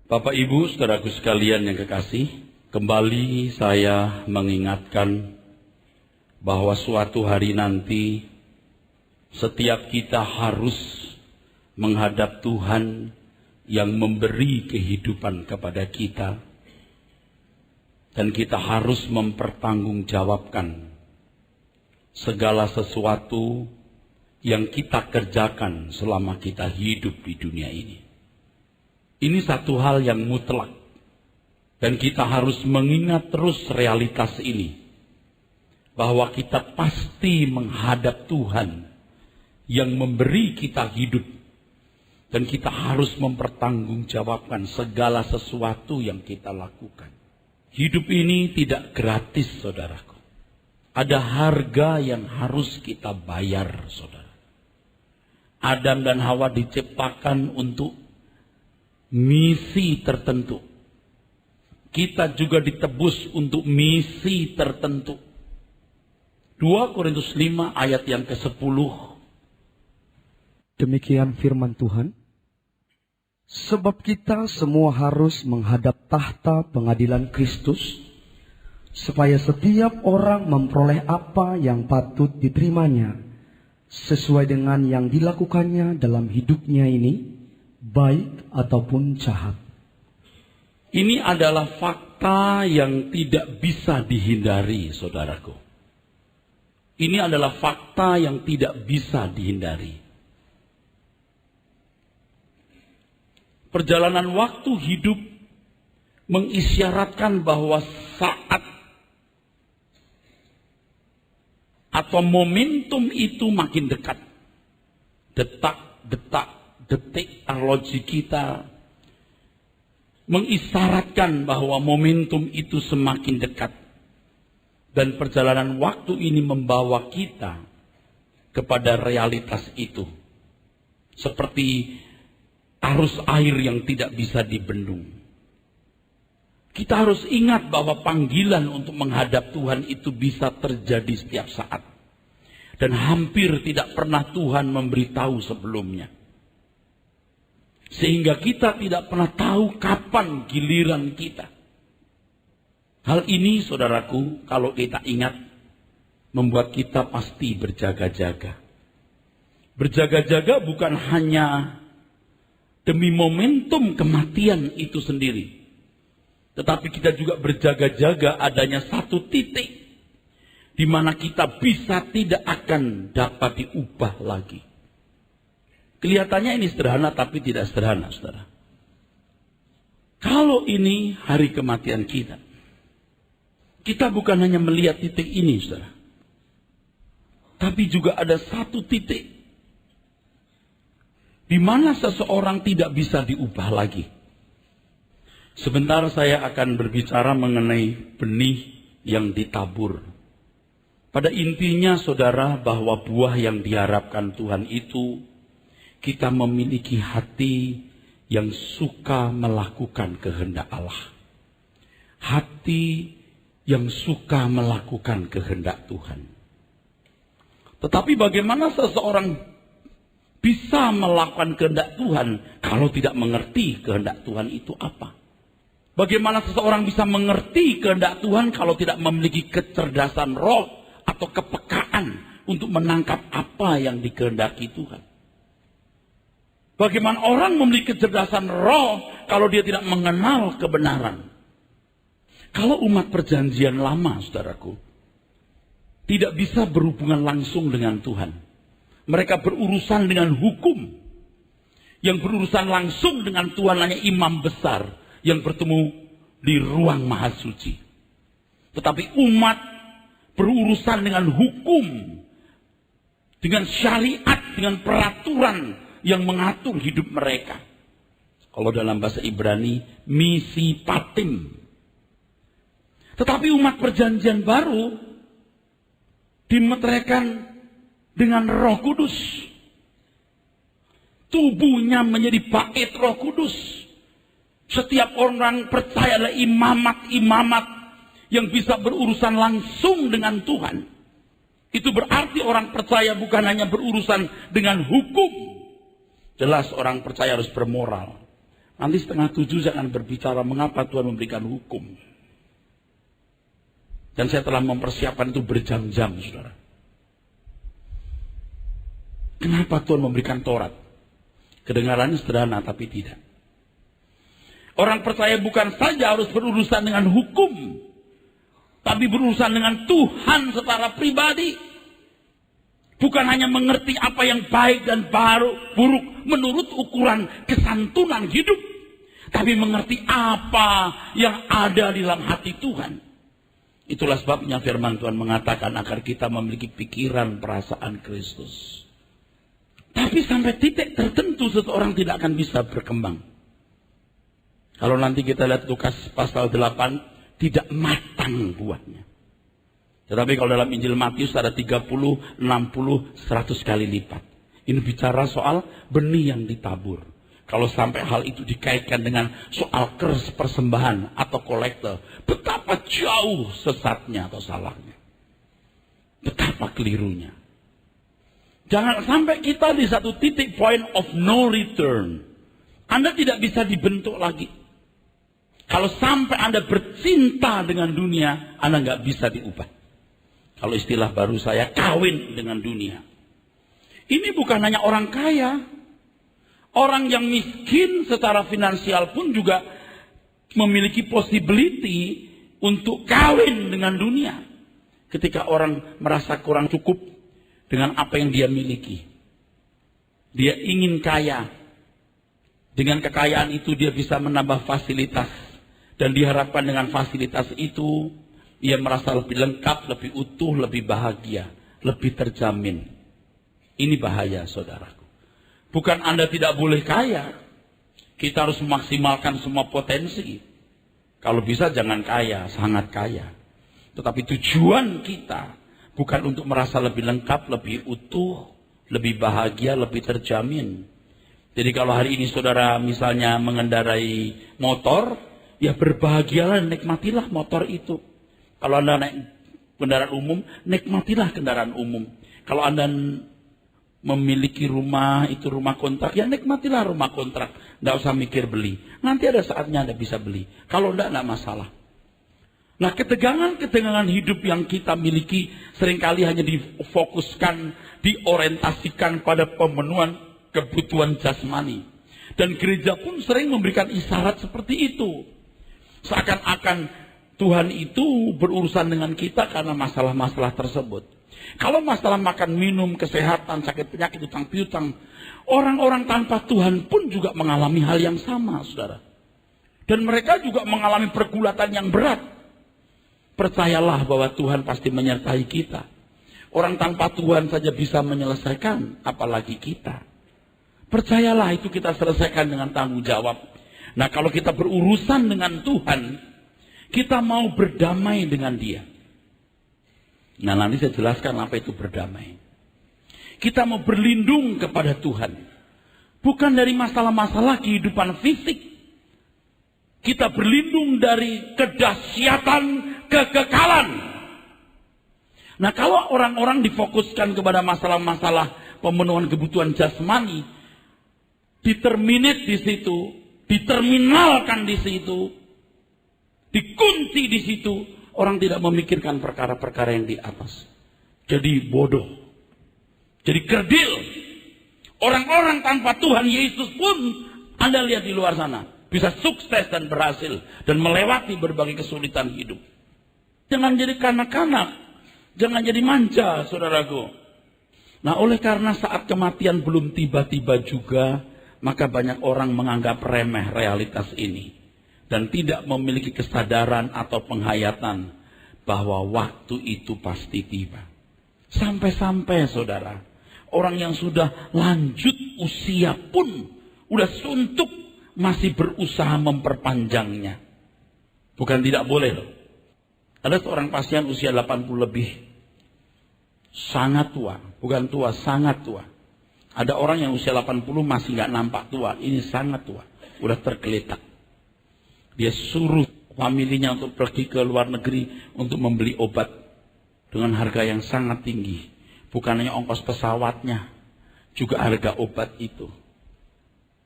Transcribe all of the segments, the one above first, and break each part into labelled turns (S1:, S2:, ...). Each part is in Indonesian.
S1: Bapak Ibu, saudaraku sekalian yang kekasih, kembali saya mengingatkan bahwa suatu hari nanti setiap kita harus menghadap Tuhan yang memberi kehidupan kepada kita, dan kita harus mempertanggungjawabkan segala sesuatu yang kita kerjakan selama kita hidup di dunia ini. Ini satu hal yang mutlak, dan kita harus mengingat terus realitas ini, bahwa kita pasti menghadap Tuhan yang memberi kita hidup, dan kita harus mempertanggungjawabkan segala sesuatu yang kita lakukan. Hidup ini tidak gratis, saudaraku. Ada harga yang harus kita bayar, saudara. Adam dan Hawa diciptakan untuk misi tertentu. Kita juga ditebus untuk misi tertentu. 2 Korintus 5 ayat yang ke-10.
S2: Demikian firman Tuhan. Sebab kita semua harus menghadap tahta pengadilan Kristus, supaya setiap orang memperoleh apa yang patut diterimanya, sesuai dengan yang dilakukannya dalam hidupnya ini, baik ataupun jahat.
S1: Ini adalah fakta yang tidak bisa dihindari, saudaraku. Ini adalah fakta yang tidak bisa dihindari. Perjalanan waktu hidup mengisyaratkan bahwa saat atau momentum itu makin dekat. Detik arloji kita mengisyaratkan bahwa momentum itu semakin dekat. Dan perjalanan waktu ini membawa kita kepada realitas itu. Seperti arus air yang tidak bisa dibendung. Kita harus ingat bahwa panggilan untuk menghadap Tuhan itu bisa terjadi setiap saat. Dan hampir tidak pernah Tuhan memberitahu sebelumnya. Sehingga kita tidak pernah tahu kapan giliran kita. Hal ini, saudaraku, kalau kita ingat, membuat kita pasti berjaga-jaga. Berjaga-jaga bukan hanya demi momentum kematian itu sendiri. Tetapi kita juga berjaga-jaga adanya satu titik di mana kita bisa tidak akan dapat diubah lagi. Kelihatannya ini sederhana, tapi tidak sederhana, saudara. Kalau ini hari kematian kita, kita bukan hanya melihat titik ini, saudara. Tapi juga ada satu titik di mana seseorang tidak bisa diubah lagi. Sebentar saya akan berbicara mengenai benih yang ditabur. Pada intinya, saudara, bahwa buah yang diharapkan Tuhan itu, kita memiliki hati yang suka melakukan kehendak Allah. Hati yang suka melakukan kehendak Tuhan. Tetapi bagaimana seseorang bisa melakukan kehendak Tuhan kalau tidak mengerti kehendak Tuhan itu apa? Bagaimana seseorang bisa mengerti kehendak Tuhan kalau tidak memiliki kecerdasan roh atau kepekaan untuk menangkap apa yang dikehendaki Tuhan? Bagaimana orang memiliki kecerdasan roh kalau dia tidak mengenal kebenaran? Kalau umat perjanjian lama, saudaraku, tidak bisa berhubungan langsung dengan Tuhan. Mereka berurusan dengan hukum. Yang berurusan langsung dengan Tuhan hanya imam besar yang bertemu di ruang maha suci. Tetapi umat berurusan dengan hukum, dengan syariat, dengan peraturan yang mengatur hidup mereka. Kalau dalam bahasa Ibrani, misi patim. Tetapi umat perjanjian baru dimeteraikan dengan Roh Kudus. Tubuhnya menjadi bait Roh Kudus. Setiap orang percaya adalah imamat-imamat yang bisa berurusan langsung dengan Tuhan. Itu berarti orang percaya bukan hanya berurusan dengan hukum. Jelas orang percaya harus bermoral. Nanti 6:30 saya akan berbicara mengapa Tuhan memberikan hukum. Dan saya telah mempersiapkan itu berjam-jam, saudara. Kenapa Tuhan memberikan Taurat? Kedengarannya sederhana, tapi tidak. Orang percaya bukan saja harus berurusan dengan hukum, tapi berurusan dengan Tuhan secara pribadi. Bukan hanya mengerti apa yang baik dan buruk menurut ukuran kesantunan hidup, tapi mengerti apa yang ada di dalam hati Tuhan. Itulah sebabnya firman Tuhan mengatakan agar kita memiliki pikiran perasaan Kristus. Tapi sampai titik tertentu seseorang tidak akan bisa berkembang. Kalau nanti kita lihat Lukas pasal 8, tidak matang buahnya. Tetapi kalau dalam Injil Matius ada 30, 60, 100 kali lipat. Ini bicara soal benih yang ditabur. Kalau sampai hal itu dikaitkan dengan soal kers persembahan atau kolektor, betapa jauh sesatnya atau salahnya. Betapa kelirunya. Jangan sampai kita di satu titik point of no return. Anda tidak bisa dibentuk lagi. Kalau sampai Anda bercinta dengan dunia, Anda nggak bisa diubah. Kalau istilah baru saya, kawin dengan dunia. Ini bukan hanya orang kaya. Orang yang miskin secara finansial pun juga memiliki possibility untuk kawin dengan dunia. Ketika orang merasa kurang cukup dengan apa yang dia miliki. Dia ingin kaya. Dengan kekayaan itu dia bisa menambah fasilitas. Dan diharapkan dengan fasilitas itu ia merasa lebih lengkap, lebih utuh, lebih bahagia, lebih terjamin. Ini bahaya, saudaraku. Bukan Anda tidak boleh kaya. Kita harus memaksimalkan semua potensi. Kalau bisa jangan kaya, sangat kaya. Tetapi tujuan kita bukan untuk merasa lebih lengkap, lebih utuh, lebih bahagia, lebih terjamin. Jadi kalau hari ini saudara misalnya mengendarai motor, ya berbahagialah, nikmatilah motor itu. Kalau Anda naik kendaraan umum, nikmatilah kendaraan umum. Kalau Anda memiliki rumah, itu rumah kontrak, ya nikmatilah rumah kontrak. Tidak usah mikir beli. Nanti ada saatnya Anda bisa beli. Kalau tidak masalah. Nah, ketegangan-ketegangan hidup yang kita miliki seringkali hanya difokuskan, diorientasikan pada pemenuhan kebutuhan jasmani. Dan gereja pun sering memberikan isyarat seperti itu. Seakan-akan Tuhan itu berurusan dengan kita karena masalah-masalah tersebut. Kalau masalah makan, minum, kesehatan, sakit penyakit, utang piutang, orang-orang tanpa Tuhan pun juga mengalami hal yang sama, saudara. Dan mereka juga mengalami pergulatan yang berat. Percayalah bahwa Tuhan pasti menyertai kita. Orang tanpa Tuhan saja bisa menyelesaikan, apalagi kita. Percayalah itu kita selesaikan dengan tanggung jawab. Nah, kalau kita berurusan dengan Tuhan, kita mau berdamai dengan Dia. Nah, nanti saya jelaskan apa itu berdamai. Kita mau berlindung kepada Tuhan. Bukan dari masalah-masalah kehidupan fisik. Kita berlindung dari kedahsyatan kekekalan. Nah, kalau orang-orang difokuskan kepada masalah-masalah pemenuhan kebutuhan jasmani, diterminate di situ, diterminalkan di situ, dikunci di situ, orang tidak memikirkan perkara-perkara yang di atas. Jadi bodoh. Jadi kerdil. Orang-orang tanpa Tuhan Yesus pun Anda lihat di luar sana, bisa sukses dan berhasil dan melewati berbagai kesulitan hidup. Jangan jadi kanak-kanak, jangan jadi manja, saudaraku. Nah, oleh karena saat kematian belum tiba-tiba juga, maka banyak orang menganggap remeh realitas ini. Dan tidak memiliki kesadaran atau penghayatan bahwa waktu itu pasti tiba. Sampai-sampai saudara, orang yang sudah lanjut usia pun, udah suntuk, masih berusaha memperpanjangnya. Bukan tidak boleh loh. Ada seorang pasien usia 80 lebih. Sangat tua, bukan tua, sangat tua. Ada orang yang usia 80 masih gak nampak tua, ini sangat tua. Udah tergeletak. Dia suruh familinya untuk pergi ke luar negeri untuk membeli obat dengan harga yang sangat tinggi. Bukan hanya ongkos pesawatnya, juga harga obat itu.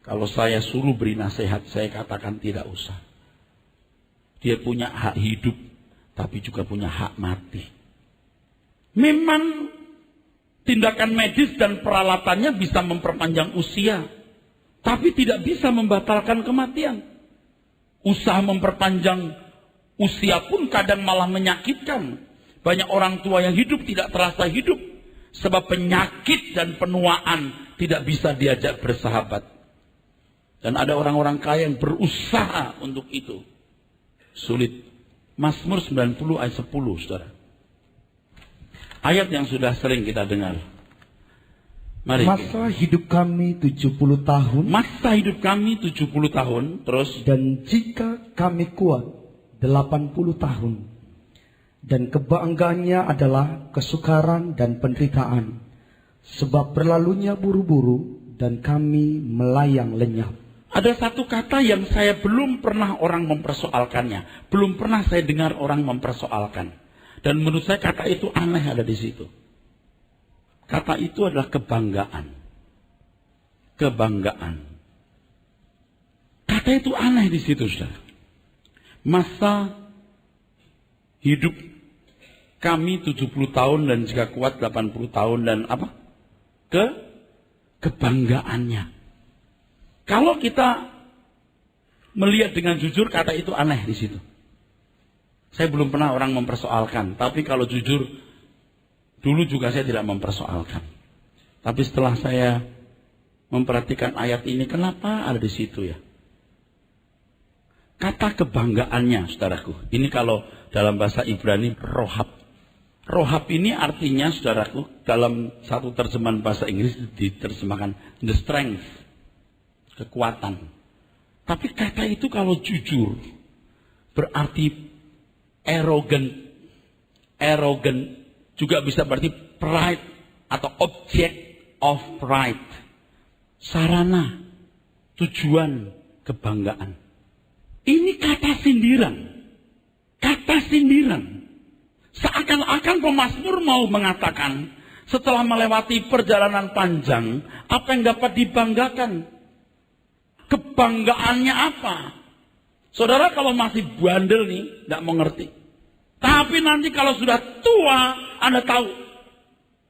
S1: Kalau saya suruh beri nasihat, saya katakan tidak usah. Dia punya hak hidup, tapi juga punya hak mati. Memang tindakan medis dan peralatannya bisa memperpanjang usia, tapi tidak bisa membatalkan kematian. Usaha memperpanjang usia pun kadang malah menyakitkan. Banyak orang tua yang hidup tidak terasa hidup, sebab penyakit dan penuaan tidak bisa diajak bersahabat. Dan ada orang-orang kaya yang berusaha untuk itu. Sulit. Mazmur 90 ayat 10, saudara. Ayat yang sudah sering kita dengar. Mari.
S2: Masa hidup kami 70 tahun.
S1: Masa hidup kami 70 tahun. Terus.
S2: Dan jika kami kuat 80 tahun. Dan kebanggaannya adalah kesukaran dan penderitaan. Sebab berlalunya buru-buru dan kami melayang lenyap.
S1: Ada satu kata yang saya belum pernah orang mempersoalkannya. Belum pernah saya dengar orang mempersoalkan. Dan menurut saya kata itu aneh ada di situ. Kata itu adalah kebanggaan. Kebanggaan. Kata itu aneh di situ, saudara. Masa hidup kami 70 tahun dan jika kuat 80 tahun dan apa? Kebanggaannya. Kalau kita melihat dengan jujur, kata itu aneh di situ. Saya belum pernah orang mempersoalkan, tapi kalau jujur, dulu juga saya tidak mempersoalkan. Tapi setelah saya memperhatikan ayat ini, kenapa ada di situ ya? Kata kebanggaannya, saudaraku. Ini kalau dalam bahasa Ibrani, rohab. Rohab ini artinya, saudaraku, dalam satu terjemahan bahasa Inggris diterjemahkan the strength. Kekuatan. Tapi kata itu kalau jujur berarti arrogant. Arrogant juga bisa berarti pride atau object of pride. Sarana, tujuan, kebanggaan. Ini kata sindiran. Kata sindiran. Seakan-akan pemazmur mau mengatakan setelah melewati perjalanan panjang, apa yang dapat dibanggakan? Kebanggaannya apa? Saudara kalau masih bandel nih, tidak mengerti. Tapi nanti kalau sudah tua, Anda tahu.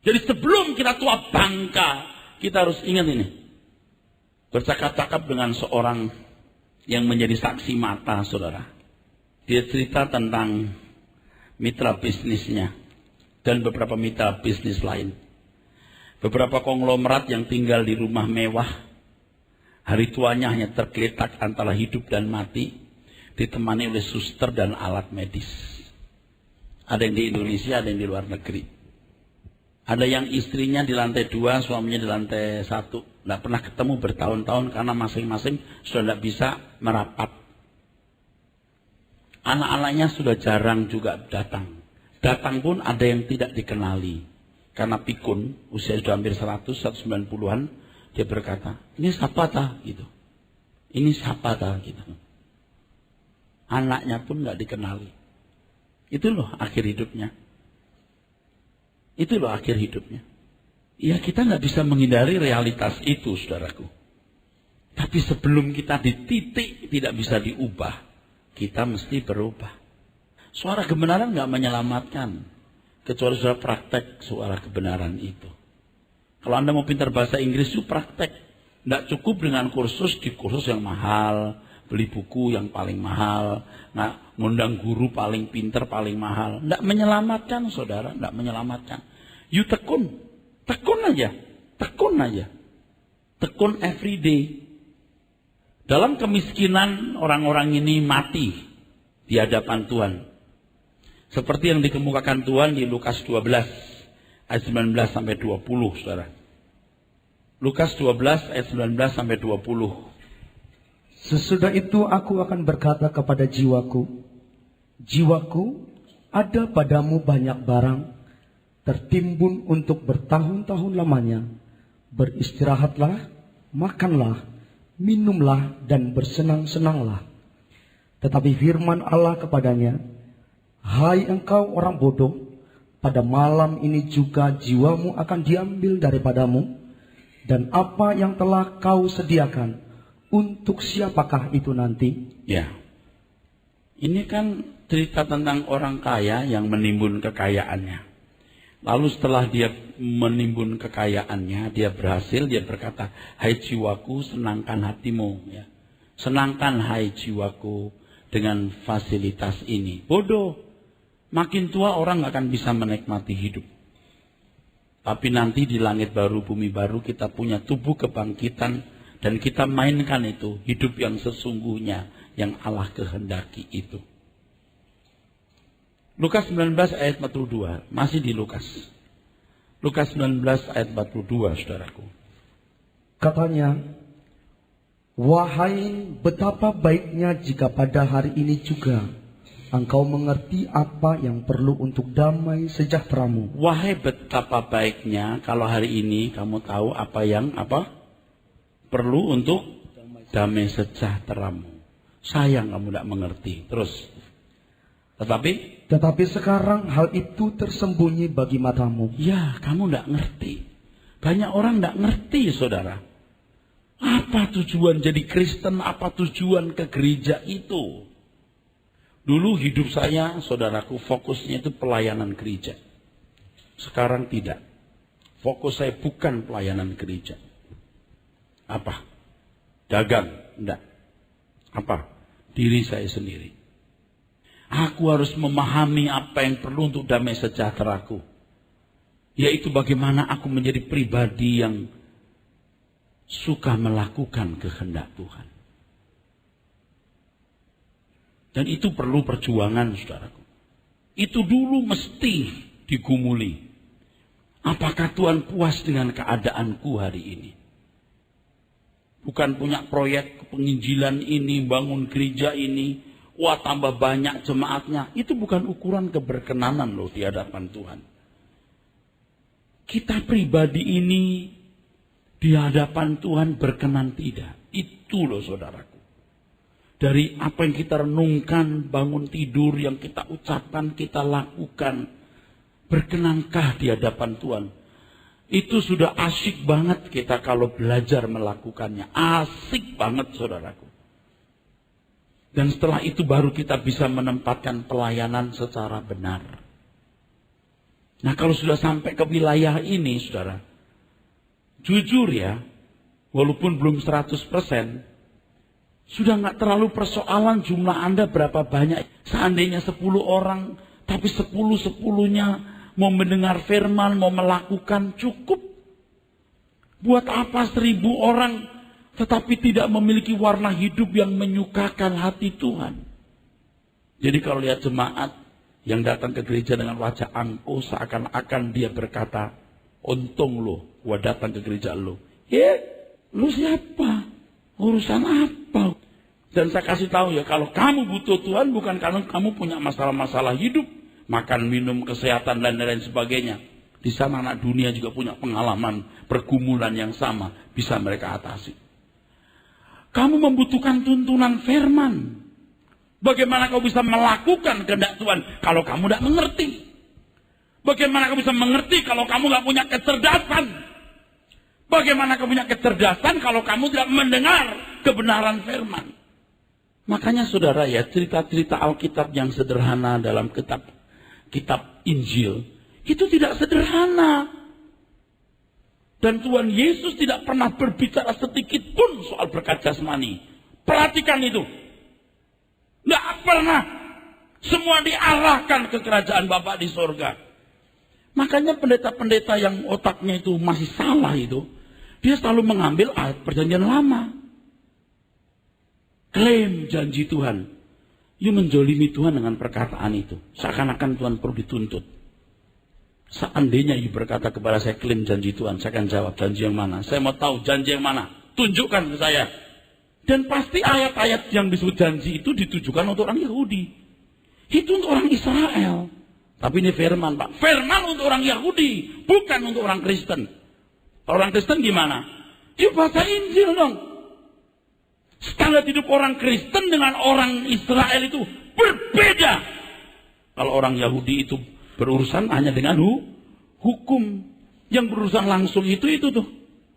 S1: Jadi sebelum kita tua bangka, kita harus ingat ini. Bercakap-cakap dengan seorang yang menjadi saksi mata, saudara. Dia cerita tentang mitra bisnisnya dan beberapa mitra bisnis lain. Beberapa konglomerat yang tinggal di rumah mewah. Hari tuanya hanya tergeletak antara hidup dan mati, ditemani oleh suster dan alat medis. Ada yang di Indonesia, ada yang di luar negeri. Ada yang istrinya di lantai 2, suaminya di lantai 1. Tidak pernah ketemu bertahun-tahun karena masing-masing sudah tidak bisa merapat. Anak-anaknya sudah jarang juga datang. Datang pun ada yang tidak dikenali. Karena pikun, usia sudah hampir 190-an. Dia berkata, ini siapa tah? Gitu. Ini siapa tah? Gitu. Anaknya pun nggak dikenali. Itu loh akhir hidupnya. Itu loh akhir hidupnya. Ya kita nggak bisa menghindari realitas itu, saudaraku. Tapi sebelum kita di titik tidak bisa diubah, kita mesti berubah. Suara kebenaran nggak menyelamatkan, kecuali sudah praktek suara kebenaran itu. Kalau Anda mau pintar bahasa Inggris itu praktek. Tidak cukup dengan kursus di kursus yang mahal. Beli buku yang paling mahal. Nah, ngundang guru paling pintar, paling mahal. Tidak menyelamatkan, saudara. Tidak menyelamatkan. You tekun. Tekun aja. Tekun aja. Tekun every day. Dalam kemiskinan, orang-orang ini mati di hadapan Tuhan. Seperti yang dikemukakan Tuhan di Lukas 12. Ayat 19 sampai 20, saudara. Lukas 12 ayat 19 sampai 20.
S2: Sesudah itu aku akan berkata kepada jiwaku, jiwaku, ada padamu banyak barang, tertimbun untuk bertahun-tahun lamanya. Beristirahatlah, makanlah, minumlah, dan bersenang-senanglah. Tetapi firman Allah kepadanya, hai engkau orang bodoh, pada malam ini juga jiwamu akan diambil daripadamu, dan apa yang telah kau sediakan untuk siapakah itu nanti?
S1: Ya. Ini kan cerita tentang orang kaya yang menimbun kekayaannya. Lalu setelah dia menimbun kekayaannya, dia berhasil, dia berkata, "Hai jiwaku, senangkan hatimu." Ya. Senangkan hai jiwaku dengan fasilitas ini. Bodoh. Makin tua orang gak akan bisa menikmati hidup. Tapi nanti di langit baru, bumi baru, kita punya tubuh kebangkitan. Dan kita mainkan itu, hidup yang sesungguhnya, yang Allah kehendaki itu. Lukas 19 ayat 42, masih di Lukas. Lukas 19 ayat 42, saudaraku.
S2: Katanya, "Wahai, betapa baiknya jika pada hari ini juga engkau mengerti apa yang perlu untuk damai sejahteramu."
S1: Wahai, betapa baiknya kalau hari ini kamu tahu apa yang perlu untuk damai sejahteramu. Sayang kamu tidak mengerti. Terus. Tetapi sekarang hal itu tersembunyi bagi matamu. Ya, kamu tidak ngerti. Banyak orang tidak ngerti, saudara. Apa tujuan jadi Kristen? Apa tujuan ke gereja itu? Dulu hidup saya, saudaraku, fokusnya itu pelayanan gereja. Sekarang tidak. Fokus saya bukan pelayanan gereja. Apa? Dagang? Enggak. Apa? Diri saya sendiri. Aku harus memahami apa yang perlu untuk damai sejahteraku. Yaitu bagaimana aku menjadi pribadi yang suka melakukan kehendak Tuhan. Dan itu perlu perjuangan, saudaraku. Itu dulu mesti digumuli. Apakah Tuhan puas dengan keadaanku hari ini? Bukan punya proyek penginjilan ini, bangun gereja ini, wah tambah banyak jemaatnya. Itu bukan ukuran keberkenanan loh di hadapan Tuhan. Kita pribadi ini di hadapan Tuhan berkenan tidak. Itu loh saudaraku. Dari apa yang kita renungkan, bangun tidur, yang kita ucapkan, kita lakukan. Berkenankah di hadapan Tuhan? Itu sudah asyik banget kita kalau belajar melakukannya. Asik banget saudaraku. Dan setelah itu baru kita bisa menempatkan pelayanan secara benar. Nah kalau sudah sampai ke wilayah ini saudara. Jujur ya, walaupun belum 100%, sudah gak terlalu persoalan jumlah Anda berapa banyak. Seandainya 10 orang, tapi 10-10-nya mau mendengar firman, mau melakukan, cukup. Buat apa 1000 orang tetapi tidak memiliki warna hidup yang menyukakan hati Tuhan? Jadi kalau lihat jemaat yang datang ke gereja dengan wajah angkuh, seakan-akan dia berkata, untung lo, gua datang ke gereja lo. Ya, lu siapa? Urusan apa? Dan saya kasih tahu ya, kalau kamu butuh Tuhan bukan karena kamu punya masalah-masalah hidup, makan, minum, kesehatan, dan lain sebagainya. Di sana anak dunia juga punya pengalaman, pergumulan yang sama, bisa mereka atasi. Kamu membutuhkan tuntunan firman. Bagaimana kau bisa melakukan kehendak Tuhan kalau kamu tidak mengerti? Bagaimana kau bisa mengerti kalau kamu tidak punya kecerdasan? Bagaimana kau punya kecerdasan kalau kamu tidak mendengar kebenaran firman? Makanya saudara ya, cerita-cerita Alkitab yang sederhana dalam kitab Injil, itu tidak sederhana. Dan Tuhan Yesus tidak pernah berbicara sedikit pun soal berkat jasmani. Perhatikan itu. Tidak pernah. Semua diarahkan ke kerajaan Bapa di sorga. Makanya pendeta-pendeta yang otaknya itu masih salah itu, dia selalu mengambil ayat perjanjian lama. Klaim janji Tuhan. You menjolimi Tuhan dengan perkataan itu. Seakan-akan Tuhan perlu dituntut. Seandainya you berkata kepada saya, klaim janji Tuhan, saya akan jawab, janji yang mana? Saya mau tahu janji yang mana. Tunjukkan ke saya. Dan pasti ayat-ayat yang disebut janji itu ditujukan untuk orang Yahudi. Itu untuk orang Israel. Tapi ini firman, Pak. Firman untuk orang Yahudi, bukan untuk orang Kristen. Orang Kristen gimana? Ya baca Injil dong. Standar hidup orang Kristen dengan orang Israel itu berbeda. Kalau orang Yahudi itu berurusan hanya dengan hukum. Yang berurusan langsung itu tuh.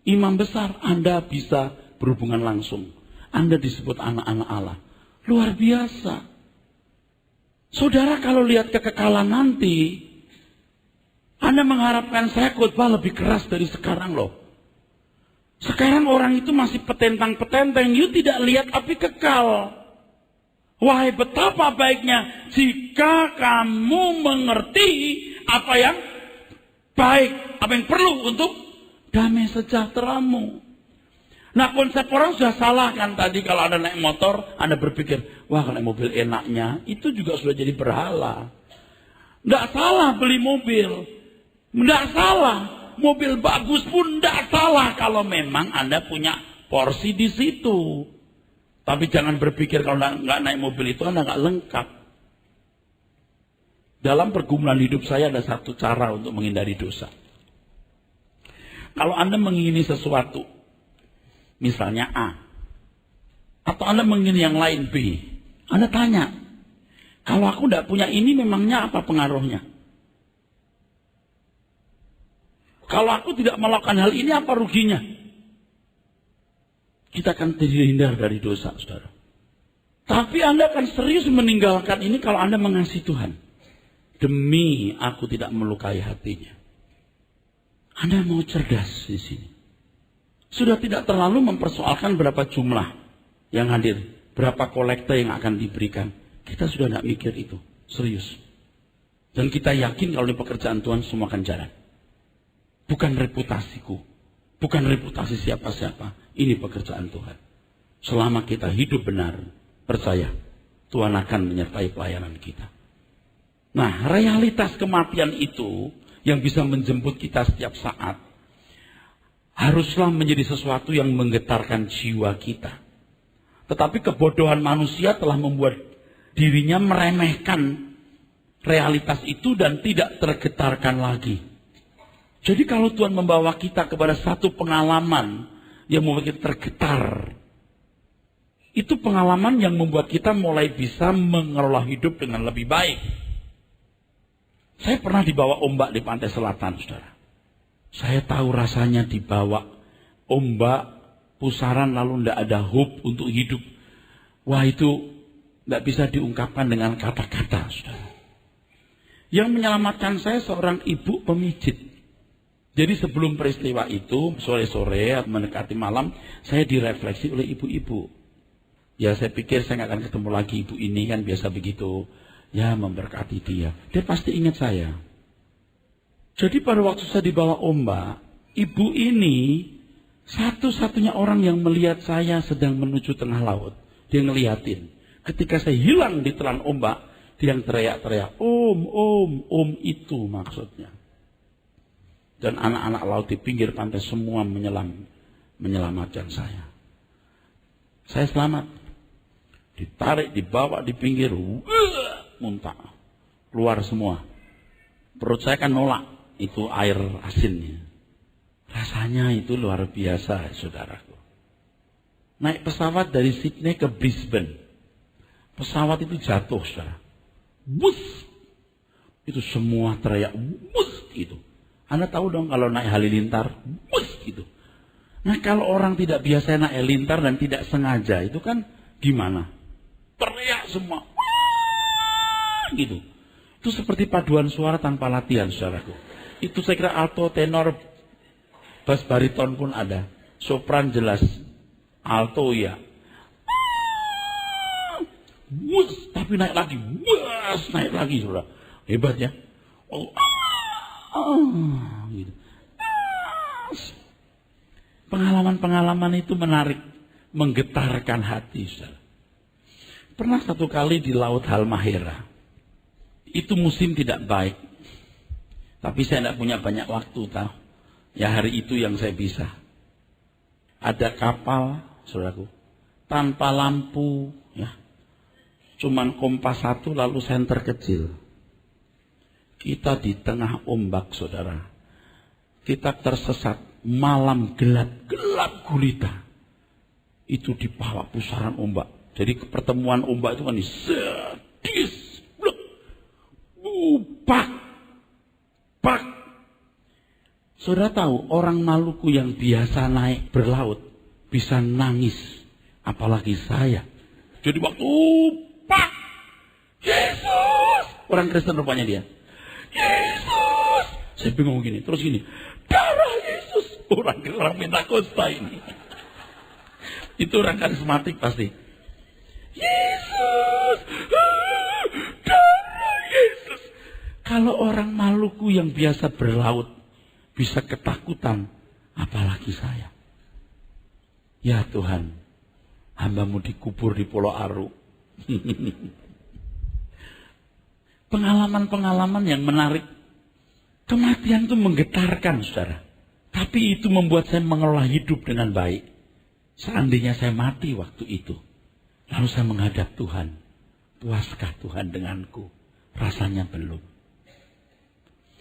S1: Imam besar, Anda bisa berhubungan langsung. Anda disebut anak-anak Allah. Luar biasa. Saudara kalau lihat kekekalan nanti, Anda mengharapkan saya khotbah lebih keras dari sekarang loh. Sekarang orang itu masih petentang-petenteng, you tidak lihat api kekal. Wahai betapa baiknya jika kamu mengerti apa yang baik, apa yang perlu untuk damai sejahteramu. Nah, konsep orang sudah salah kan tadi, kalau Anda naik motor, Anda berpikir, wah kalau naik mobil enaknya, itu juga sudah jadi berhala. Tidak salah beli mobil, tidak salah, mobil bagus pun tidak salah kalau memang Anda punya porsi di situ. Tapi jangan berpikir kalau nggak naik mobil itu Anda nggak lengkap. Dalam pergumulan hidup saya ada satu cara untuk menghindari dosa. Kalau Anda mengingini sesuatu, misalnya A, atau Anda mengingini yang lain B, Anda tanya, kalau aku tidak punya ini memangnya apa pengaruhnya? Kalau aku tidak melakukan hal ini apa ruginya? Kita akan terhindar dari dosa, saudara. Tapi Anda akan serius meninggalkan ini kalau Anda mengasihi Tuhan. Demi aku tidak melukai hatinya. Anda mau cerdas di sini. Sudah tidak terlalu mempersoalkan berapa jumlah yang hadir, berapa kolekte yang akan diberikan. Kita sudah tidak mikir itu, serius. Dan kita yakin kalau di pekerjaan Tuhan semua akan jalan. Bukan reputasiku, bukan reputasi siapa-siapa. Ini pekerjaan Tuhan. Selama kita hidup benar, percaya, Tuhan akan menyertai pelayanan kita. Nah, realitas kematian itu yang bisa menjemput kita setiap saat, haruslah menjadi sesuatu yang menggetarkan jiwa kita. Tetapi kebodohan manusia telah membuat dirinya meremehkan realitas itu dan tidak tergetarkan lagi. Jadi kalau Tuhan membawa kita kepada satu pengalaman yang membuat kita tergetar, itu pengalaman yang membuat kita mulai bisa mengelola hidup dengan lebih baik. Saya pernah dibawa ombak di pantai selatan, saudara. Saya tahu rasanya dibawa ombak, pusaran lalu tidak ada hope untuk hidup. Wah, itu tidak bisa diungkapkan dengan kata-kata, saudara. Yang menyelamatkan saya seorang ibu pemijit. Jadi sebelum peristiwa itu, sore-sore mendekati malam, saya direfleksi oleh ibu-ibu. Ya saya pikir saya nggak akan ketemu lagi ibu ini, kan biasa begitu. Ya memberkati dia. Dia pasti ingat saya. Jadi pada waktu saya dibawa ombak, ibu ini satu-satunya orang yang melihat saya sedang menuju tengah laut. Dia ngeliatin. Ketika saya hilang di telan ombak, dia yang teriak-teriak, om itu maksudnya. Dan anak-anak laut di pinggir pantai semua menyelamatkan saya. Saya selamat. Ditarik, dibawa di pinggir, muntah, keluar semua. Perut saya kan nolak itu air asinnya. Rasanya itu luar biasa, saudaraku. Naik pesawat dari Sydney ke Brisbane. Pesawat itu jatuh, saudara. Bus! Itu semua teriak, bus! Gitu. Anda tahu dong kalau naik halilintar, bus! Gitu. Nah kalau orang tidak biasa naik halilintar dan tidak sengaja, itu kan gimana? Teriak semua. Gitu. Itu seperti paduan suara tanpa latihan, saudaraku. Itu saya kira alto, tenor, bass bariton pun ada. Sopran jelas. Alto ya. Wus, tapi naik lagi. Wus, naik lagi, saudara. Hebat ya. Gitu. Pengalaman-pengalaman itu menarik. Menggetarkan hati, saudara. Pernah satu kali di Laut Halmahera. Itu musim tidak baik. Tapi saya tidak punya banyak waktu, tahu. Ya hari itu yang saya bisa. Ada kapal, saudaraku, tanpa lampu, ya. Cuman kompas satu lalu senter kecil. Kita di tengah ombak, saudara. Kita tersesat, malam gelap gulita. Itu di bawah pusaran ombak. Jadi pertemuan ombak itu kan sedis. Pak. Saudara tahu orang Maluku yang biasa naik berlaut bisa nangis apalagi saya. Jadi waktu pak, Yesus, orang Kristen rupanya dia. Yesus, saya bingung gini, terus gini, darah Yesus, orang Pentakosta ini. Itu orang karismatik pasti. Yesus, darah Yesus. Kalau orang Maluku yang biasa berlaut bisa ketakutan, apalagi saya. Ya Tuhan, hamba-Mu dikubur di Pulau Aru. Pengalaman-pengalaman yang menarik. Kematian itu menggetarkan, saudara. Tapi itu membuat saya mengelola hidup dengan baik. Seandainya saya mati waktu itu, lalu saya menghadap Tuhan. Puaskah Tuhan denganku? Rasanya belum.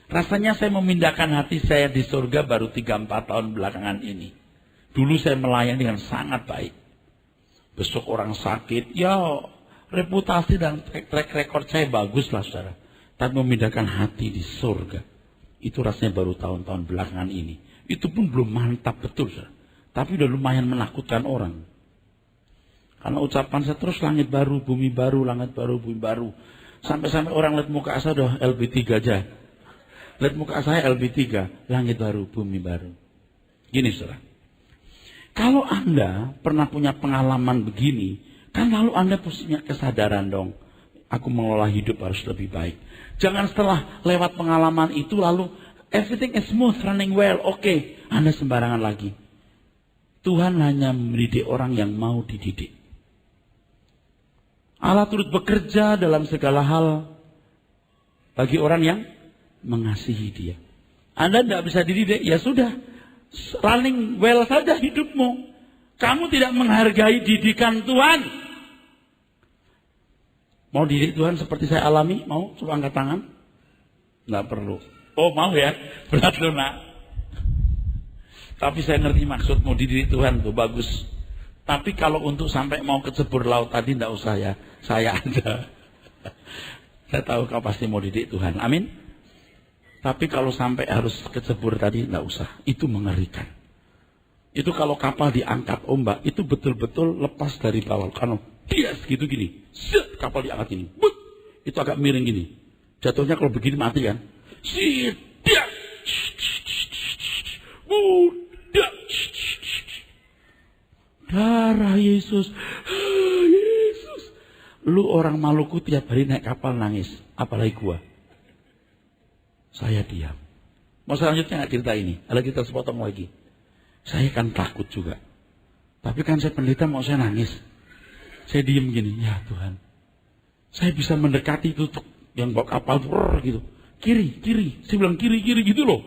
S1: Rasanya saya memindahkan hati saya di surga baru 3-4 tahun belakangan ini. Dulu saya melayani dengan sangat baik. Besok orang sakit, ya reputasi dan track record saya bagus lah saudara. Tapi memindahkan hati di surga, itu rasanya baru tahun-tahun belakangan ini. Itu pun belum mantap betul saudara. Tapi udah lumayan menakutkan orang. Karena ucapan saya terus langit baru, bumi baru, langit baru, bumi baru. Sampai-sampai orang lihat muka saya udah LB3 aja. Lihat muka saya LB3, langit baru, bumi baru. Gini saudara. Kalau Anda pernah punya pengalaman begini, kan lalu Anda punya kesadaran dong. Aku mengelola hidup harus lebih baik. Jangan setelah lewat pengalaman itu lalu everything is smooth, running well, oke. Anda sembarangan lagi. Tuhan hanya mendidik orang yang mau dididik. Allah turut bekerja dalam segala hal bagi orang yang mengasihi dia. Anda tidak bisa dididik, ya sudah. Running well saja hidupmu. Kamu tidak menghargai didikan Tuhan. Mau didik Tuhan seperti saya alami? Mau? Coba angkat tangan. Nggak perlu. Oh mau ya? Berat loh nak. Tapi saya ngerti maksud mau dididik Tuhan tuh bagus. Tapi kalau untuk sampai mau kecebur laut tadi nggak usah ya. Saya ada. Saya tahu kau pasti mau didik Tuhan. Amin. Tapi kalau sampai harus kecebur tadi, enggak usah. Itu mengerikan. Itu kalau kapal diangkat ombak, itu betul-betul lepas dari bawah. Karena dia segitu gini. Set, kapal diangkat gini. But, itu agak miring gini. Jatuhnya kalau begini mati kan. Set, dia. Buddha. Darah Yesus. Yesus. Lu orang Maluku tiap hari naik kapal nangis. Apalagi gua. Saya diam. Mau selanjutnya nggak cerita ini? Ada kita sepotong lagi. Saya kan takut juga. Tapi kan saya pendeta mau saya nangis. Saya diam gini. Ya Tuhan. Saya bisa mendekati itu yang bawa kapal gitu. Kiri. Saya bilang kiri gitu loh.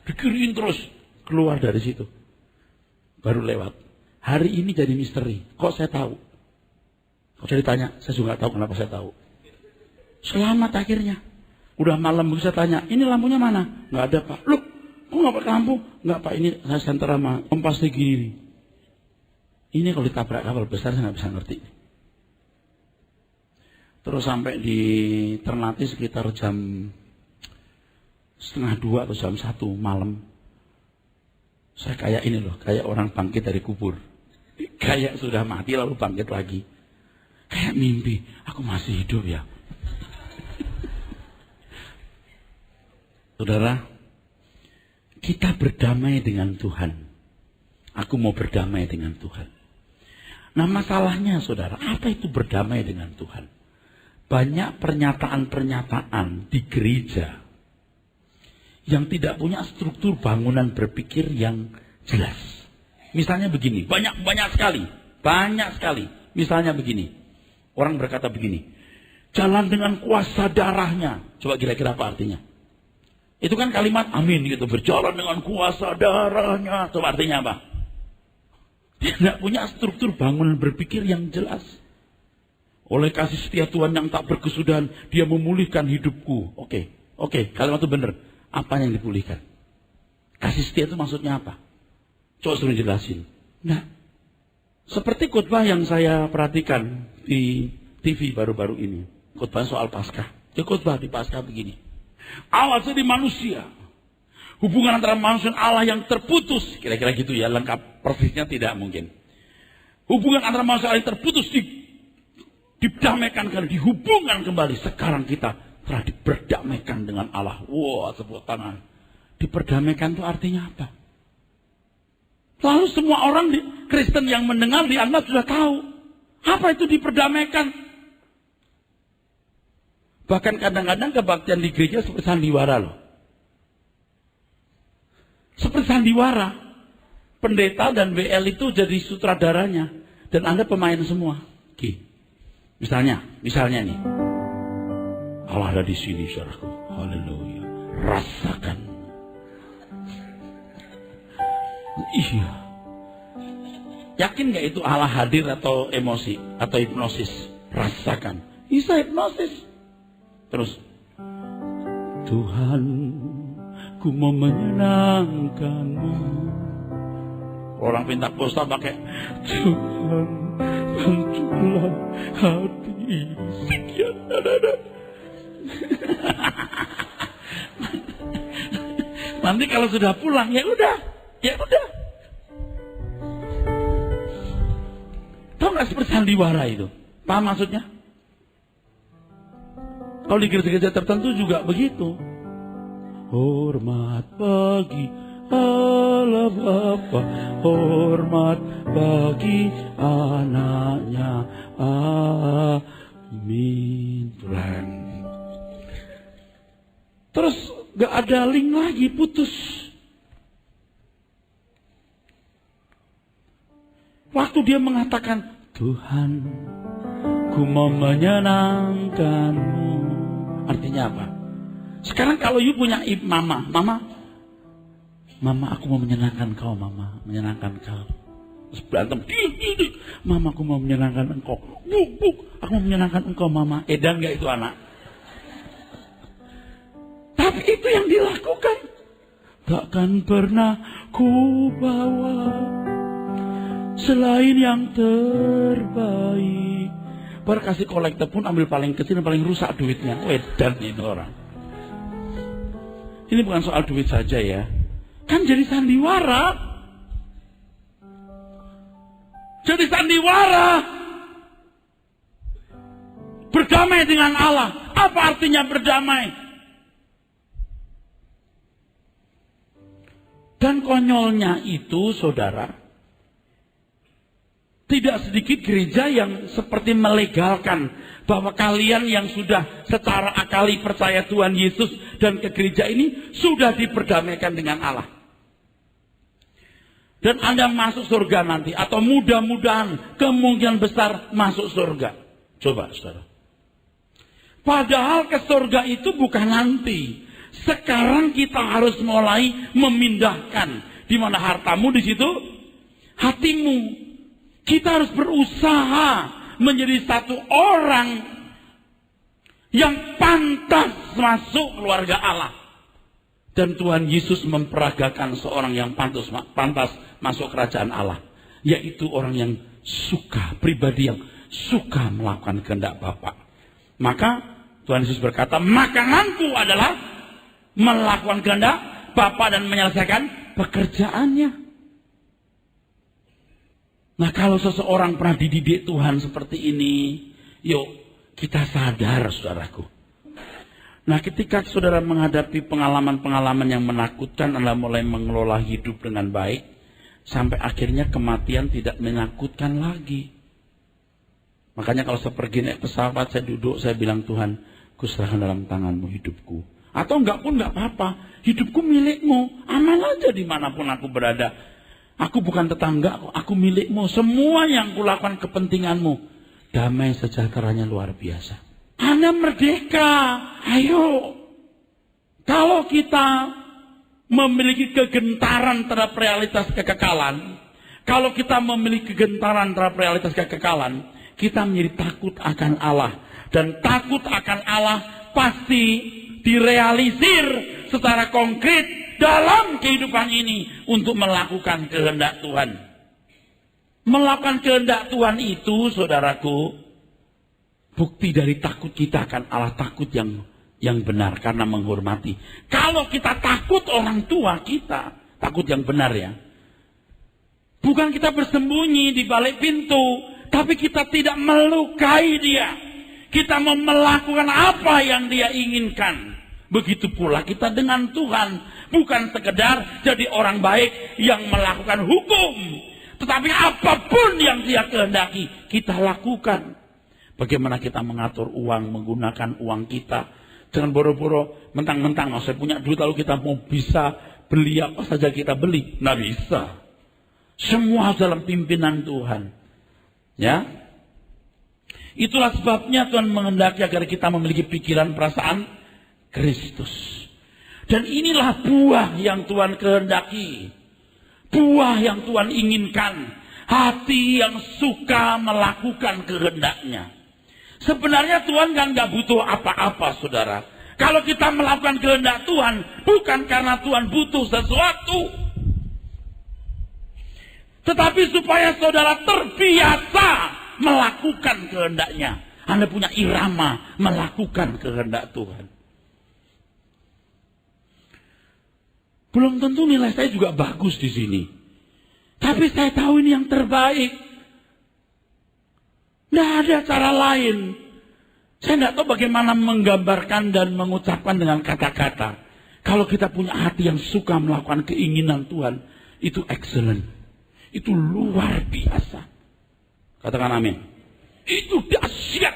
S1: Dikiriin terus. Keluar dari situ. Baru lewat. Hari ini jadi misteri. Kok saya tahu? Kok saya ditanya? Saya juga tahu kenapa saya tahu. Selamat akhirnya. Udah malam bisa tanya, ini lampunya mana? Nggak ada pak. Loh, kok nggak pakai lampu? Nggak pak, ini saya senter sama kompas gini. Ini kalau ditabrak kapal besar saya nggak bisa ngerti. Terus sampai di Ternate sekitar jam 1:30 atau jam 1 malam. Saya kayak ini loh, kayak orang bangkit dari kubur. Kayak sudah mati lalu bangkit lagi. Kayak mimpi, aku masih hidup ya. Saudara, kita berdamai dengan Tuhan. Aku mau berdamai dengan Tuhan. Nah masalahnya saudara, apa itu berdamai dengan Tuhan? Banyak pernyataan-pernyataan di gereja yang tidak punya struktur bangunan berpikir yang jelas. Misalnya begini, banyak sekali. Misalnya begini, orang berkata begini, jalan dengan kuasa darahnya. Coba kira-kira apa artinya? Itu kan kalimat amin gitu. Berjalan dengan kuasa darahnya. Coba artinya apa? Dia tidak punya struktur bangunan berpikir yang jelas. Oleh kasih setia Tuhan yang tak berkesudahan, dia memulihkan hidupku. Oke. Kalimat itu benar. Apa yang dipulihkan? Kasih setia itu maksudnya apa? Coba suruh jelasin. Nah, seperti khotbah yang saya perhatikan di TV baru-baru ini. Khotbah soal Paskah. Dia khotbah di Paskah begini. Allah jadi manusia. Hubungan antara manusia dan Allah yang terputus. Kira-kira gitu ya, lengkap persisnya tidak mungkin. Hubungan antara manusia yang terputus didamaikan kembali, dihubungkan kembali. Sekarang kita telah diperdamaikan dengan Allah. Wah, tepuk tangan. Diperdamaikan itu artinya apa? Lalu semua orang Kristen yang mendengar di Anda sudah tahu. Apa itu diperdamaikan? Bahkan kadang-kadang kebaktian di gereja seperti sandiwara loh. Seperti sandiwara. Pendeta dan WL itu jadi sutradaranya. Dan Anda pemain semua. Oke. Misalnya nih. Allah ada di sini, saudaraku. Haleluya. Rasakan. Iya. Yakin gak itu Allah hadir atau emosi? Atau hipnosis? Rasakan. Bisa hipnosis. Terus. Tuhan, ku mau menyenangkanmu. Orang pinta posta pakai Tuhan, bantulah hati sekian. Nanti kalau sudah pulang ya udah. Tahu nggak seperti sandiwara itu? Paham maksudnya? Kalau di gereja-gereja tertentu juga begitu. Hormat bagi Allah Bapa, hormat bagi anaknya. Amin. Tuhan. Terus gak ada link lagi, putus. Waktu dia mengatakan, Tuhan, ku mau menyenangkanmu. Artinya apa? Sekarang kalau you punya mama, aku mau menyenangkan kau, mama, menyenangkan kau. Terus berantem, mama, aku mau menyenangkan engkau. Buk, aku mau menyenangkan engkau, mama. Edan gak itu anak? Tapi itu yang dilakukan. Takkan pernah ku bawa selain yang terbaik. Baru kasih kolektor pun ambil paling kecil dan paling rusak duitnya. Edan itu orang. Ini bukan soal duit saja ya. Kan jadi sandiwara. Jadi sandiwara. Berdamai dengan Allah. Apa artinya berdamai? Dan konyolnya itu, saudara, tidak sedikit gereja yang seperti melegalkan bahwa kalian yang sudah secara akali percaya Tuhan Yesus dan ke gereja ini sudah diperdamaikan dengan Allah. Dan Anda masuk surga nanti. Atau mudah-mudahan kemungkinan besar masuk surga. Coba saudara. Padahal ke surga itu bukan nanti. Sekarang kita harus mulai memindahkan. Di mana hartamu di situ hatimu. Kita harus berusaha menjadi satu orang yang pantas masuk keluarga Allah. Dan Tuhan Yesus memperagakan seorang yang pantas masuk kerajaan Allah. Yaitu orang yang suka, pribadi yang suka melakukan kehendak Bapa. Maka Tuhan Yesus berkata, makananku adalah melakukan kehendak Bapa dan menyelesaikan pekerjaannya. Nah, kalau seseorang pernah dididik Tuhan seperti ini, yuk kita sadar, saudaraku. Nah, ketika saudara menghadapi pengalaman-pengalaman yang menakutkan, Anda mulai mengelola hidup dengan baik, sampai akhirnya kematian tidak menakutkan lagi. Makanya kalau saya pergi naik pesawat, saya duduk, saya bilang, Tuhan, kuserahkan dalam tanganmu hidupku. Atau enggak pun enggak apa-apa, hidupku milikmu, aman aja dimanapun aku berada. Aku bukan tetangga, aku milikmu. Semua yang kulakukan kepentinganmu. Damai sejahteranya luar biasa. Anda merdeka. Ayo. Kalau kita memiliki kegentaran terhadap realitas kekekalan. Kalau kita memiliki kegentaran terhadap realitas kekekalan. Kita menjadi takut akan Allah. Dan takut akan Allah pasti direalisir secara konkret dalam kehidupan ini untuk melakukan kehendak Tuhan. Melakukan kehendak Tuhan itu, saudaraku, bukti dari takut kita akan Allah, takut yang benar karena menghormati. Kalau kita takut orang tua kita, takut yang benar ya. Bukan kita bersembunyi di balik pintu, tapi kita tidak melukai dia. Kita mau melakukan apa yang dia inginkan. Begitu pula kita dengan Tuhan. Bukan sekedar jadi orang baik yang melakukan hukum. Tetapi apapun yang dia kehendaki, kita lakukan. Bagaimana kita mengatur uang, menggunakan uang kita. Jangan boro-boro, mentang-mentang saya punya duit lalu kita mau bisa beli apa saja kita beli. Nggak bisa. Semua dalam pimpinan Tuhan. Ya. Itulah sebabnya Tuhan menghendaki agar kita memiliki pikiran perasaan Kristus. Dan inilah buah yang Tuhan kehendaki. Buah yang Tuhan inginkan. Hati yang suka melakukan kehendaknya. Sebenarnya Tuhan kan gak butuh apa-apa, saudara. Kalau kita melakukan kehendak Tuhan, bukan karena Tuhan butuh sesuatu. Tetapi supaya saudara terbiasa melakukan kehendaknya. Anda punya irama melakukan kehendak Tuhan. Belum tentu nilai saya juga bagus di sini. Tapi saya tahu ini yang terbaik. Tidak ada cara lain. Saya tidak tahu bagaimana menggambarkan dan mengucapkan dengan kata-kata. Kalau kita punya hati yang suka melakukan keinginan Tuhan, itu excellent. Itu luar biasa. Katakan amin. Itu dahsyat.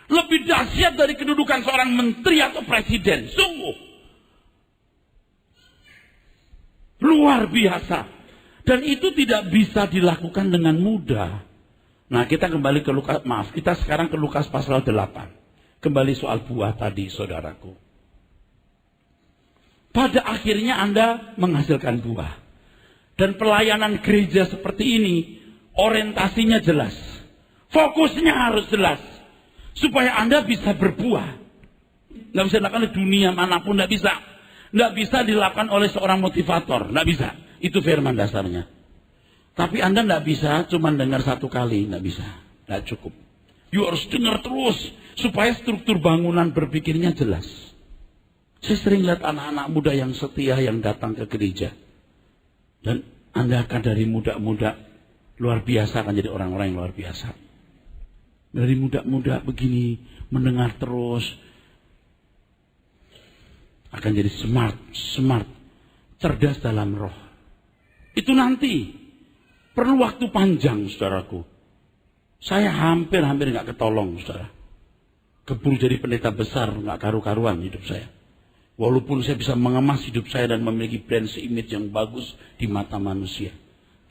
S1: Lebih dahsyat dari kedudukan seorang menteri atau presiden. Sungguh. Luar biasa. Dan itu tidak bisa dilakukan dengan mudah. Nah, kita kembali ke Lukas, kita sekarang ke Lukas pasal 8. Kembali soal buah tadi, saudaraku. Pada akhirnya Anda menghasilkan buah. Dan pelayanan gereja seperti ini, orientasinya jelas. Fokusnya harus jelas. Supaya Anda bisa berbuah. Nggak bisa dilakukan di dunia manapun, nggak bisa. Nggak bisa dilakukan oleh seorang motivator, nggak bisa. Itu firman dasarnya. Tapi Anda tidak bisa cuma dengar satu kali, tidak bisa, tidak cukup. You harus dengar terus supaya struktur bangunan berpikirnya jelas. Saya sering lihat anak-anak muda yang setia yang datang ke gereja, dan Anda akan dari muda-muda luar biasa akan jadi orang-orang yang luar biasa. Dari muda-muda begini mendengar terus akan jadi smart, cerdas dalam roh. Itu nanti. Perlu waktu panjang, saudaraku. Saya hampir gak ketolong, saudara. Keburu jadi pendeta besar, gak karu-karuan hidup saya. Walaupun saya bisa mengemas hidup saya dan memiliki brand image yang bagus di mata manusia.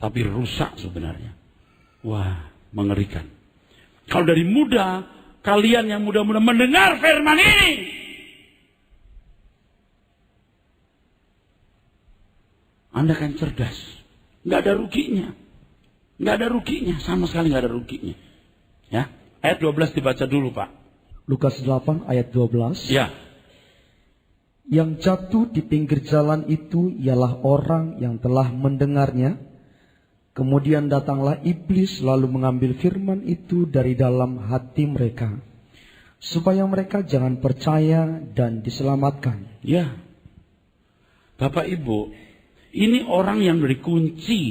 S1: Tapi rusak sebenarnya. Wah, mengerikan. Kalau dari muda, kalian yang muda-muda mendengar firman ini, Anda akan cerdas. Gak ada ruginya. Nggak ada ruginya, sama sekali nggak ada ruginya. Ya, ayat 12 dibaca dulu, Pak.
S2: Lukas 8 ayat 12.
S1: Ya.
S2: Yang jatuh di pinggir jalan itu ialah orang yang telah mendengarnya. Kemudian datanglah iblis lalu mengambil firman itu dari dalam hati mereka. Supaya mereka jangan percaya dan diselamatkan.
S1: Ya. Bapak Ibu, ini orang yang dikunci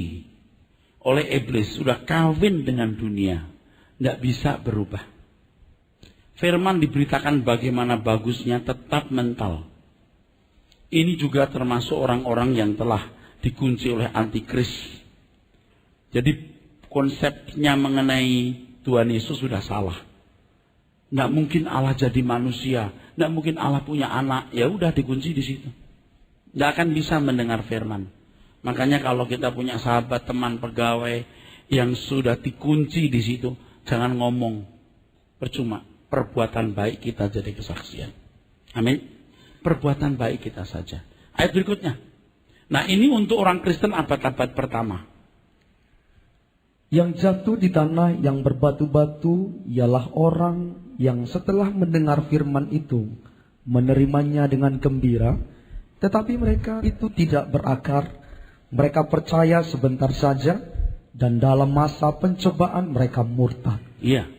S1: oleh iblis, sudah kawin dengan dunia, tidak bisa berubah. Firman diberitakan bagaimana bagusnya tetap mental. Ini juga termasuk orang-orang yang telah dikunci oleh antikris. Jadi konsepnya mengenai Tuhan Yesus sudah salah. Tidak mungkin Allah jadi manusia, tidak mungkin Allah punya anak, ya udah dikunci di situ. Tidak akan bisa mendengar firman. Makanya kalau kita punya sahabat, teman, pegawai yang sudah dikunci di situ, jangan ngomong. Percuma. Perbuatan baik kita jadi kesaksian. Amin. Perbuatan baik kita saja. Ayat berikutnya. Nah, ini untuk orang Kristen abad-abad pertama.
S2: Yang jatuh di tanah yang berbatu-batu ialah orang yang setelah mendengar firman itu menerimanya dengan gembira, tetapi mereka itu tidak berakar. Mereka percaya sebentar saja dan dalam masa pencobaan mereka murtad.
S1: Iya.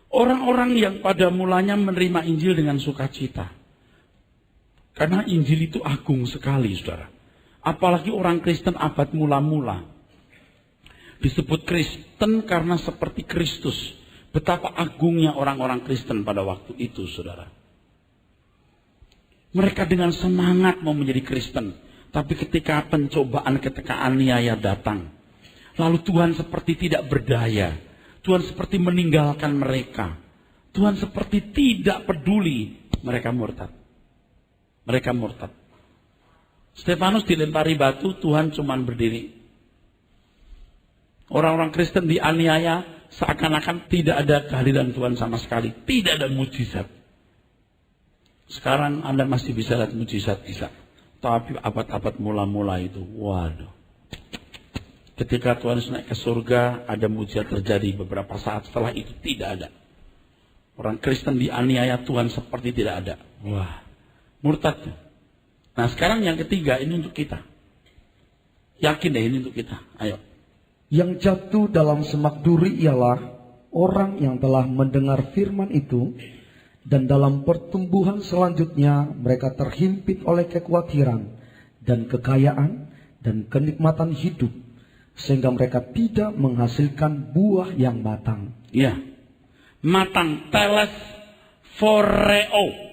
S1: Orang-orang yang pada mulanya menerima Injil dengan sukacita. Karena Injil itu agung sekali, saudara. Apalagi orang Kristen abad mula-mula. Disebut Kristen karena seperti Kristus. Betapa agungnya orang-orang Kristen pada waktu itu, saudara. Mereka dengan semangat mau menjadi Kristen. Tapi ketika pencobaan, ketika aniaya datang, lalu Tuhan seperti tidak berdaya. Tuhan seperti meninggalkan mereka. Tuhan seperti tidak peduli. Mereka murtad. Mereka murtad. Stefanus dilempari batu, Tuhan cuman berdiri. Orang-orang Kristen dianiaya, seakan-akan tidak ada kehadiran Tuhan sama sekali. Tidak ada mujizat. Sekarang Anda masih bisa lihat mujizat, bisa. Tapi abad-abad mula-mula itu, waduh. Ketika Tuhan naik ke surga, ada mujizat terjadi. Beberapa saat setelah itu tidak ada. Orang Kristen dianiaya, Tuhan seperti tidak ada. Wah, murtad. Nah sekarang yang ketiga, ini untuk kita. Yakin deh ini untuk kita, ayo.
S2: Yang jatuh dalam semak duri ialah orang yang telah mendengar firman itu, dan dalam pertumbuhan selanjutnya mereka terhimpit oleh kekhawatiran dan kekayaan dan kenikmatan hidup, sehingga mereka tidak menghasilkan buah yang matang.
S1: Ya, matang, teles foreo.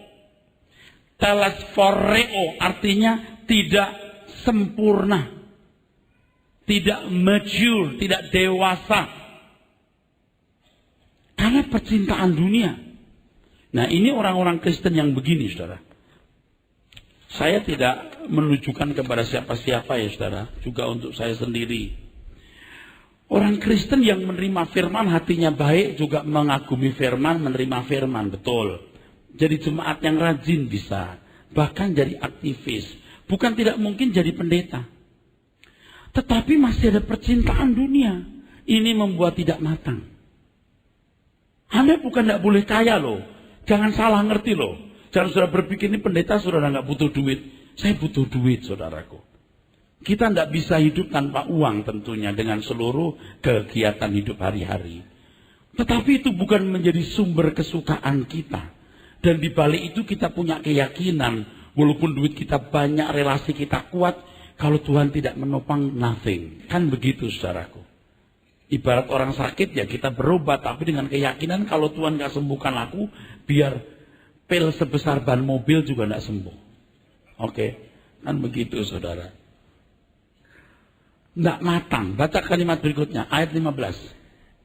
S1: Teles foreo artinya tidak sempurna. Tidak mature, tidak dewasa. Karena percintaan dunia. Nah ini orang-orang Kristen yang begini, saudara. Saya tidak menunjukkan kepada siapa-siapa ya, saudara. Juga untuk saya sendiri. Orang Kristen yang menerima firman, hatinya baik, juga mengagumi firman, menerima firman, betul. Jadi jemaat yang rajin bisa. Bahkan jadi aktivis. Bukan tidak mungkin jadi pendeta. Tetapi masih ada percintaan dunia. Ini membuat tidak matang. Anda bukan tidak boleh kaya loh. Jangan salah ngerti loh. Jangan saudara berpikir ini pendeta saudara nggak butuh duit. Saya butuh duit, saudaraku. Kita tidak bisa hidup tanpa uang tentunya. Dengan seluruh kegiatan hidup hari-hari. Tetapi itu bukan menjadi sumber kesukaan kita. Dan di balik itu kita punya keyakinan. Walaupun duit kita banyak, relasi kita kuat. Kalau Tuhan tidak menopang, nothing. Kan begitu, saudaraku. Ibarat orang sakit, ya kita berobat. Tapi dengan keyakinan kalau Tuhan gak sembuhkan aku, biar pil sebesar ban mobil juga gak sembuh. Oke, kan begitu, saudara. Nggak matang. Baca kalimat berikutnya, ayat 15.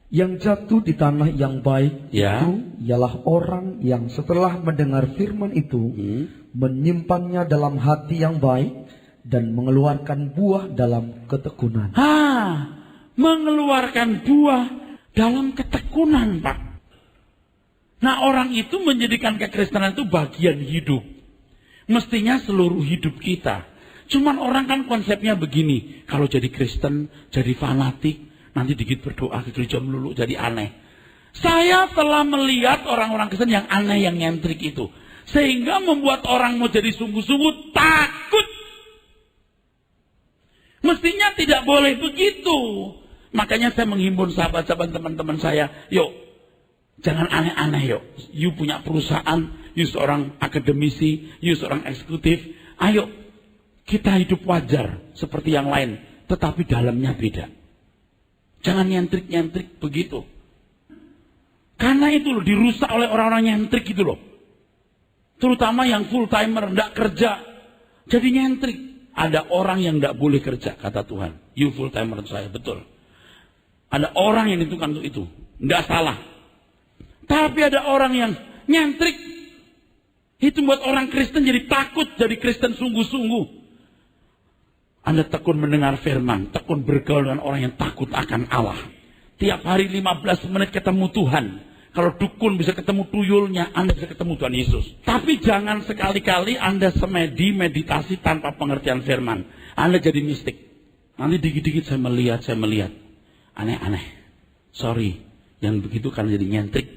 S2: Yang jatuh di tanah yang baik
S1: Ya.
S2: itu ialah orang yang setelah mendengar firman itu, menyimpannya dalam hati yang baik, dan mengeluarkan buah dalam ketekunan.
S1: Mengeluarkan buah dalam ketekunan, Pak. Nah, orang itu menjadikan kekristenan itu bagian hidup. Mestinya seluruh hidup kita. Cuman orang kan konsepnya begini. Kalau jadi Kristen, jadi fanatik, nanti dikit berdoa ke gereja melulu, jadi aneh. Saya telah melihat orang-orang Kristen yang aneh, yang nyentrik itu. Sehingga membuat orang mau jadi sungguh-sungguh takut. Mestinya tidak boleh begitu. Makanya saya menghimpun sahabat-sahabat teman-teman saya. Yuk, jangan aneh-aneh yuk. You punya perusahaan, you seorang akademisi, you seorang eksekutif. Ayo, kita hidup wajar seperti yang lain. Tetapi dalamnya beda. Jangan nyentrik-nyentrik begitu. Karena itu loh, dirusak oleh orang-orang nyentrik itu loh. Terutama yang full timer, tidak kerja. Jadi nyentrik. Ada orang yang tidak boleh kerja, kata Tuhan. You full timer saya, betul. Ada orang yang ditentukan untuk itu. Tidak salah. Tapi ada orang yang nyentrik. Itu buat orang Kristen jadi takut, jadi Kristen sungguh-sungguh. Anda tekun mendengar firman, tekun bergaul dengan orang yang takut akan Allah. Tiap hari 15 menit ketemu Tuhan. Kalau dukun bisa ketemu tuyulnya, Anda bisa ketemu Tuhan Yesus. Tapi jangan sekali-kali Anda meditasi tanpa pengertian firman. Anda jadi mistik. Nanti dikit-dikit saya melihat. Aneh-aneh. Sorry, yang begitu kan jadi nyentrik.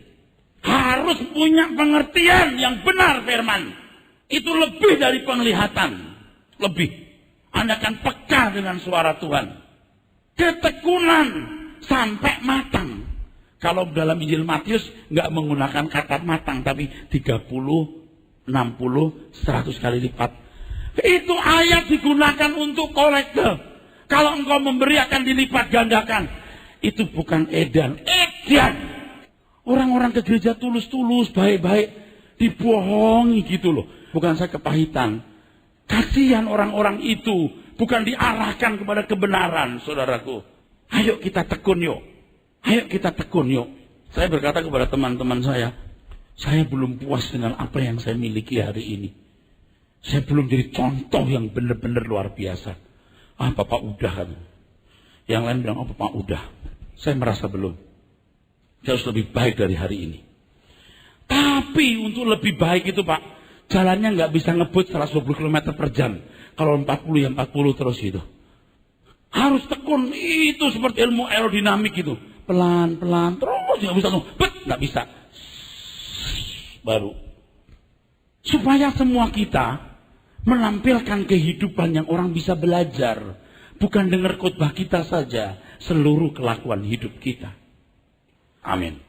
S1: Harus punya pengertian yang benar firman. Itu lebih dari penglihatan. Lebih. Anda akan peka dengan suara Tuhan. Ketekunan sampai matang. Kalau dalam Injil Matius nggak menggunakan kata matang, tapi 30, 60, 100 kali lipat. Itu ayat digunakan untuk kolekte. Kalau engkau memberi akan dilipat gandakan. Itu bukan edan. Orang-orang ke gereja tulus-tulus, baik-baik, dibohongi gitu loh. Bukan saya kepahitan. Kasihan orang-orang itu, bukan diarahkan kepada kebenaran, saudaraku. Ayo kita tekun yuk. Ayo kita tekun yuk. Saya berkata kepada teman-teman saya belum puas dengan apa yang saya miliki hari ini. Saya belum jadi contoh yang benar-benar luar biasa. Bapak udah kan. Yang lain bilang, Bapak udah. Saya merasa belum. Saya harus lebih baik dari hari ini. Tapi untuk lebih baik itu Pak, jalannya nggak bisa ngebut 120 km per jam. Kalau 40 ya 40 terus gitu. Harus tekun, itu seperti ilmu aerodinamik gitu. Pelan-pelan terus, nggak bisa nggak bisa. Baru. Supaya semua kita menampilkan kehidupan yang orang bisa belajar. Bukan dengar khotbah kita saja, seluruh kelakuan hidup kita. Amin.